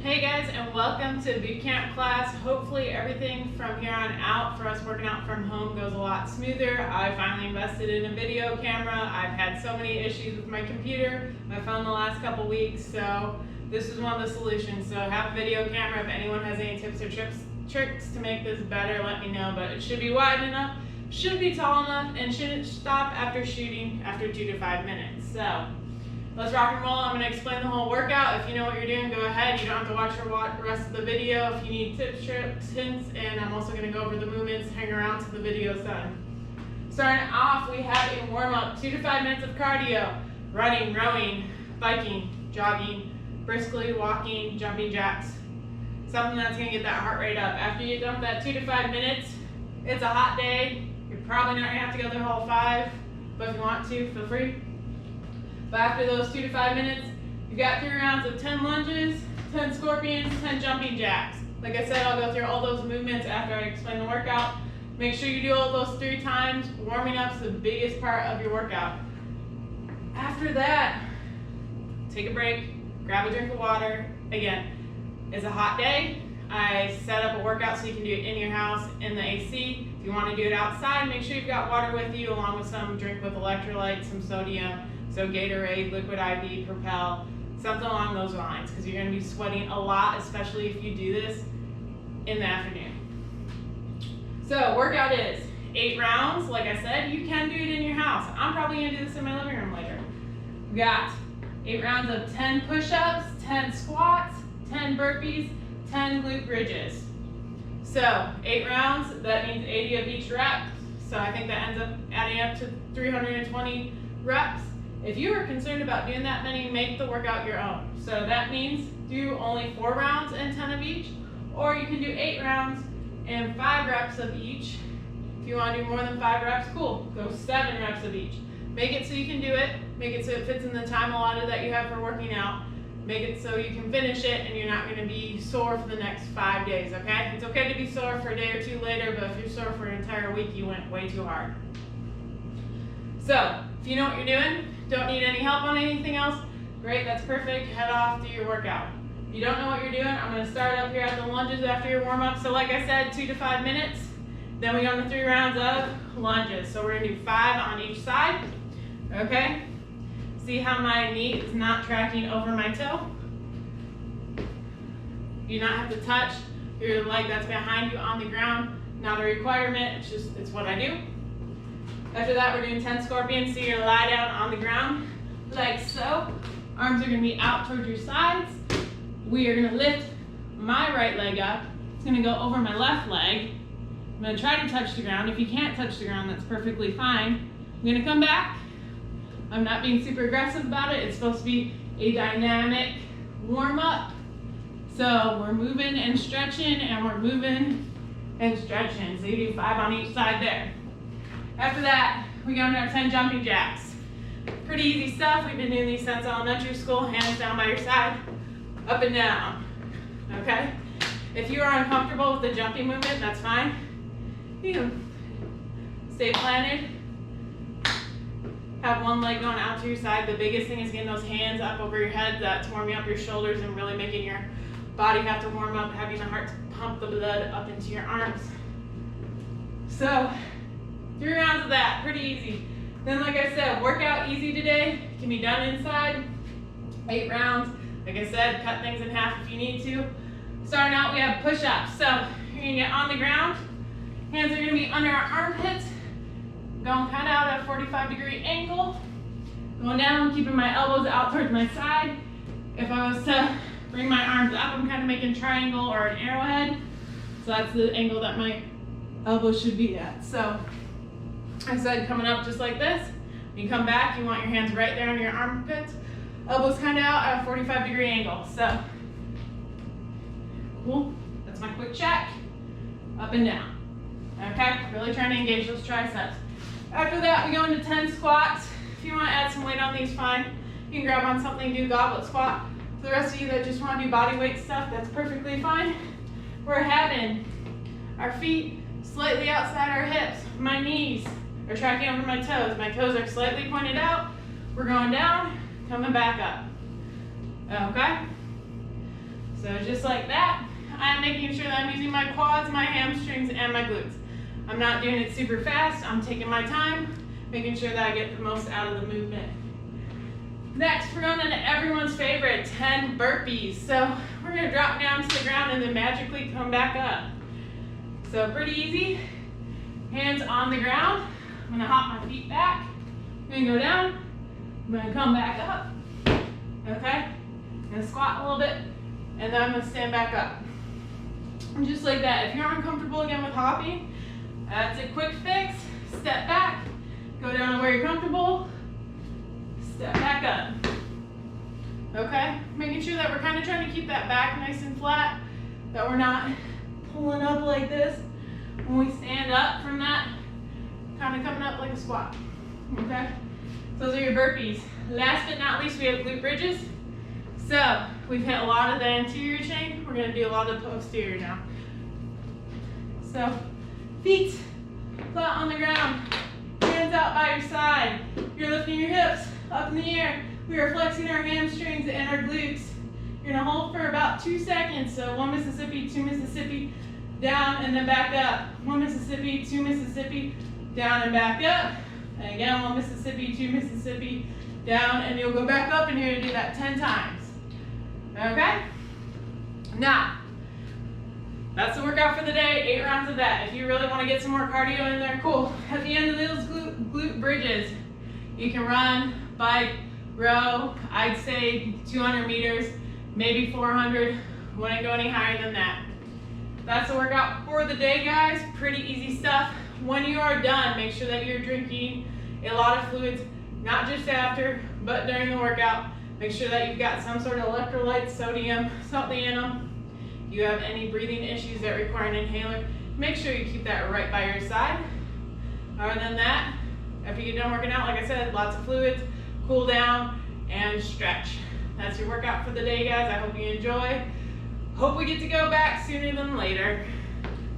Hey guys, and welcome to boot camp class. Hopefully everything from here on out for us working out from home goes a lot smoother. I finally invested in a video camera. I've had so many issues with my computer, my phone the last couple weeks, so this is one of the solutions. So have a video camera. If anyone has any tips or tricks to make this better, let me know. But it should be wide enough, should be tall enough, and shouldn't stop after shooting after 2 to 5 minutes. So let's rock and roll. I'm going to explain the whole workout. If you know what you're doing, go ahead. You don't have to watch the rest of the video. If you need tips, tricks, hints, and I'm also going to go over the movements, hang around till the video's done. Starting off, we have a warm-up, 2 to 5 minutes of cardio, running, rowing, biking, jogging, briskly walking, jumping jacks. Something that's going to get that heart rate up. After you dump that 2 to 5 minutes, it's a hot day. You're probably not going to have to go the whole 5, but if you want to, feel free. But after those 2 to 5 minutes, you've got 3 rounds of 10 lunges, 10 scorpions, 10 jumping jacks. Like I said, I'll go through all those movements after I explain the workout. Make sure you do all those 3 times. Warming up's the biggest part of your workout. After that, take a break, grab a drink of water. Again, it's a hot day. I set up a workout so you can do it in your house in the AC. If you want to do it outside, make sure you've got water with you along with some drink with electrolytes, some sodium. So Gatorade, Liquid IV, Propel, something along those lines, because you're going to be sweating a lot, especially if you do this in the afternoon. So workout is 8 rounds. Like I said, you can do it in your house. I'm probably going to do this in my living room later. We got 8 rounds of 10 push-ups, 10 squats, 10 burpees, 10 glute bridges. So 8 rounds, that means 80 of each rep. So I think that ends up adding up to 320 reps. If you are concerned about doing that many, make the workout your own. So that means do only 4 rounds and 10 of each, or you can do 8 rounds and 5 reps of each. If you want to do more than 5 reps, cool, go 7 reps of each. Make it so you can do it, make it so it fits in the time allotted that you have for working out. Make it so you can finish it and you're not going to be sore for the next 5 days, okay? It's okay to be sore for a day or 2 later, but if you're sore for an entire week, you went way too hard. So, if you know what you're doing, don't need any help on anything else, great, that's perfect. Head off, do your workout. If you don't know what you're doing, I'm going to start up here at the lunges after your warm-up. So like I said, 2 to 5 minutes. Then we go into 3 rounds of lunges. So we're going to do 5 on each side. Okay? See how my knee is not tracking over my toe? You do not have to touch your leg that's behind you on the ground. Not a requirement, it's what I do. After that, we're doing 10 scorpions, so you're gonna lie down on the ground, like so. Arms are gonna be out towards your sides. We are gonna lift my right leg up. It's gonna go over my left leg. I'm gonna try to touch the ground. If you can't touch the ground, that's perfectly fine. I'm gonna come back. I'm not being super aggressive about it. It's supposed to be a dynamic warm up. So we're moving and stretching, and we're moving and stretching. So you do 5 on each side there. After that, we go into our 10 jumping jacks. Pretty easy stuff. We've been doing these since elementary school. Hands down by your side, up and down, okay? If you are uncomfortable with the jumping movement, that's fine. You can stay planted. Have one leg going out to your side. The biggest thing is getting those hands up over your head. That's warming up your shoulders and really making your body have to warm up, having the heart pump the blood up into your arms. So, 3 rounds of that, pretty easy. Then like I said, workout easy today, can be done inside. 8 rounds, like I said, cut things in half if you need to. Starting out, we have push-ups. So you're gonna get on the ground, hands are gonna be under our armpits, going kind of out at a 45-degree angle. Going down, keeping my elbows out towards my side. If I was to bring my arms up, I'm kind of making a triangle or an arrowhead. So that's the angle that my elbows should be at. So I said coming up just like this. When you come back, you want your hands right there on your armpits. Elbows kind of out at a 45-degree angle. So, cool. That's my quick check. Up and down. Okay? Really trying to engage those triceps. After that, we go into 10 squats. If you want to add some weight on these, fine. You can grab on something, do goblet squat. For the rest of you that just want to do body weight stuff, that's perfectly fine. We're having our feet slightly outside our hips. My knees are tracking over my toes. My toes are slightly pointed out. We're going down, coming back up. Okay? So just like that, I'm making sure that I'm using my quads, my hamstrings, and my glutes. I'm not doing it super fast. I'm taking my time, making sure that I get the most out of the movement. Next, we're going into everyone's favorite, 10 burpees. So we're gonna drop down to the ground and then magically come back up. So pretty easy. Hands on the ground. I'm gonna hop my feet back. I'm gonna go down. I'm gonna come back up. Okay? I'm gonna squat a little bit, and then I'm gonna stand back up. And just like that. If you're uncomfortable again with hopping, that's a quick fix. Step back, go down to where you're comfortable, step back up. Okay? Making sure that we're kind of trying to keep that back nice and flat, that we're not pulling up like this. When we stand up from that, kind of coming up like a squat. Okay? Those are your burpees. Last but not least, we have glute bridges. So we've hit a lot of the anterior chain. We're gonna do a lot of the posterior now. So feet flat on the ground, hands out by your side. You're lifting your hips up in the air. We are flexing our hamstrings and our glutes. You're gonna hold for about 2 seconds. So 1 Mississippi, 2 Mississippi, down and then back up. 1 Mississippi, 2 Mississippi, down and back up. And again, 1 Mississippi, 2 Mississippi, down, and you'll go back up, and you're gonna do that 10 times. Okay? Now, that's the workout for the day, 8 rounds of that. If you really wanna get some more cardio in there, cool. At the end of those glute bridges, you can run, bike, row, I'd say 200 meters, maybe 400, wouldn't go any higher than that. That's the workout for the day, guys. Pretty easy stuff. When you are done, make sure that you're drinking a lot of fluids, not just after, but during the workout. Make sure that you've got some sort of electrolytes, sodium, something in them. If you have any breathing issues that require an inhaler, make sure you keep that right by your side. Other than that, after you're done working out, like I said, lots of fluids, cool down, and stretch. That's your workout for the day, guys. I hope you enjoy. Hope we get to go back sooner than later.